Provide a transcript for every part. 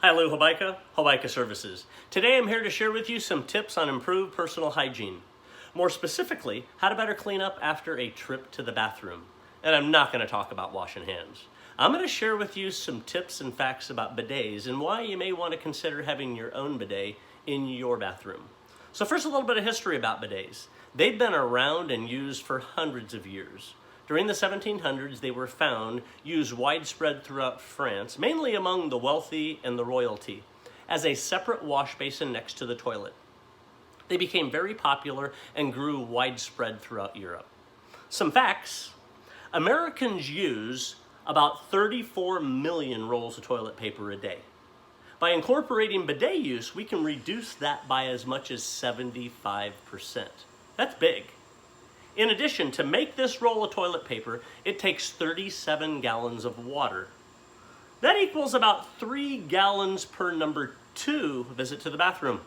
Hi, Lou Hobaica, Hobaica Services. Today I'm here to share with you some tips on improved personal hygiene. More specifically, how to better clean up after a trip to the bathroom. And I'm not going to talk about washing hands. I'm going to share with you some tips and facts about bidets and why you may want to consider having your own bidet in your bathroom. So first, a little bit of history about bidets. They've been around and used for hundreds of years. During the 1700s, they were found used widespread throughout France, mainly among the wealthy and the royalty, as a separate wash basin next to the toilet. They became very popular and grew widespread throughout Europe. Some facts: Americans use about 34 million rolls of toilet paper a day. By incorporating bidet use, we can reduce that by as much as 75%. That's big. In addition, to make this roll of toilet paper, it takes 37 gallons of water. That equals about 3 gallons per number 2 visit to the bathroom.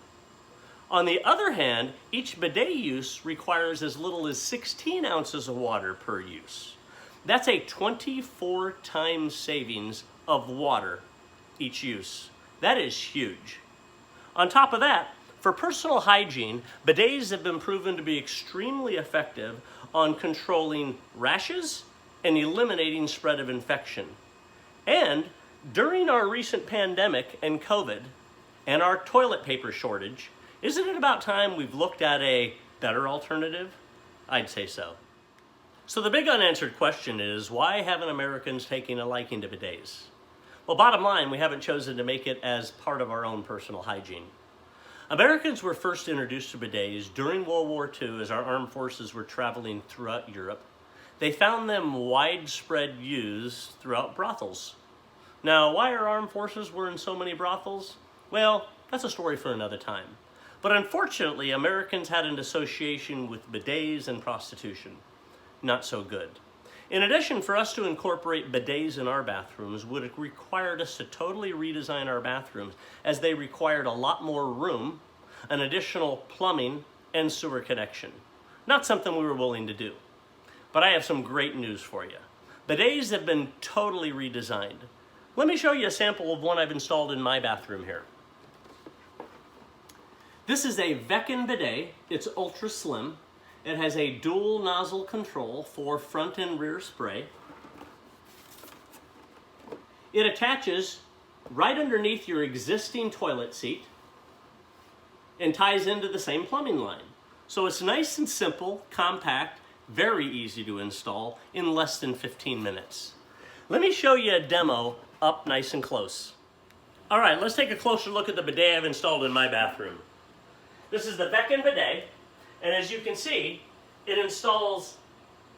On the other hand, each bidet use requires as little as 16 ounces of water per use. That's a 24 times savings of water each use. That is huge. On top of that, for personal hygiene, bidets have been proven to be extremely effective on controlling rashes and eliminating spread of infection. And during our recent pandemic and COVID and our toilet paper shortage, isn't it about time we've looked at a better alternative? I'd say so. So the big unanswered question is, why haven't Americans taken a liking to bidets? Well, bottom line, we haven't chosen to make it as part of our own personal hygiene. Americans were first introduced to bidets during World War II as our armed forces were traveling throughout Europe. They found them widespread use throughout brothels. Now, why our armed forces were in so many brothels? Well, that's a story for another time. But unfortunately, Americans had an association with bidets and prostitution. Not so good. In addition, for us to incorporate bidets in our bathrooms would have required us to totally redesign our bathrooms, as they required a lot more room, an additional plumbing, and sewer connection. Not something we were willing to do. But I have some great news for you. Bidets have been totally redesigned. Let me show you a sample of one I've installed in my bathroom here. This is a Vecin bidet. It's ultra slim. It has a dual nozzle control for front and rear spray. It attaches right underneath your existing toilet seat and ties into the same plumbing line. So it's nice and simple, compact, very easy to install in less than 15 minutes. Let me show you a demo up nice and close. All right, let's take a closer look at the bidet I've installed in my bathroom. This is the Vecin bidet. And as you can see, it installs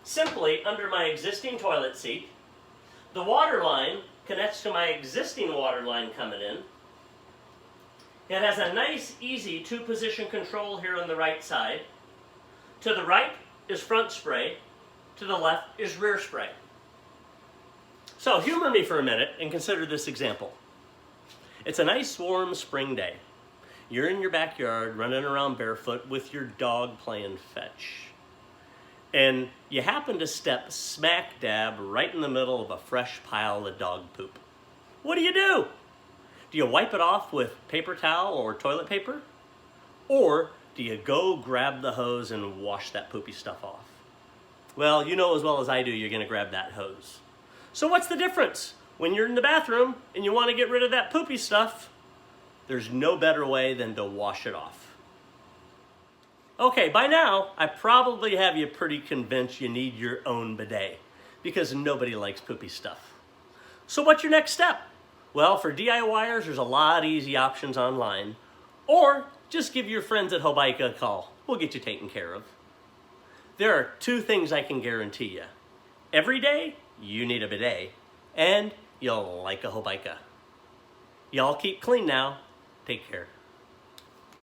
simply under my existing toilet seat. The water line connects to my existing water line coming in. It has a nice, easy 2-position control here on the right side. To the right is front spray. To the left is rear spray. So humor me for a minute and consider this example. It's a nice, warm spring day. You're in your backyard running around barefoot with your dog playing fetch. And you happen to step smack dab right in the middle of a fresh pile of dog poop. What do? Do you wipe it off with paper towel or toilet paper? Or do you go grab the hose and wash that poopy stuff off? Well, you know as well as I do you're going to grab that hose. So what's the difference? When you're in the bathroom and you want to get rid of that poopy stuff, there's no better way than to wash it off. Okay, by now, I probably have you pretty convinced you need your own bidet, because nobody likes poopy stuff. So what's your next step? Well, for DIYers, there's a lot of easy options online, or just give your friends at Hobaica a call. We'll get you taken care of. There are 2 things I can guarantee you. Every day, you need a bidet, and you'll like a Hobaica. Y'all keep clean now. Take care.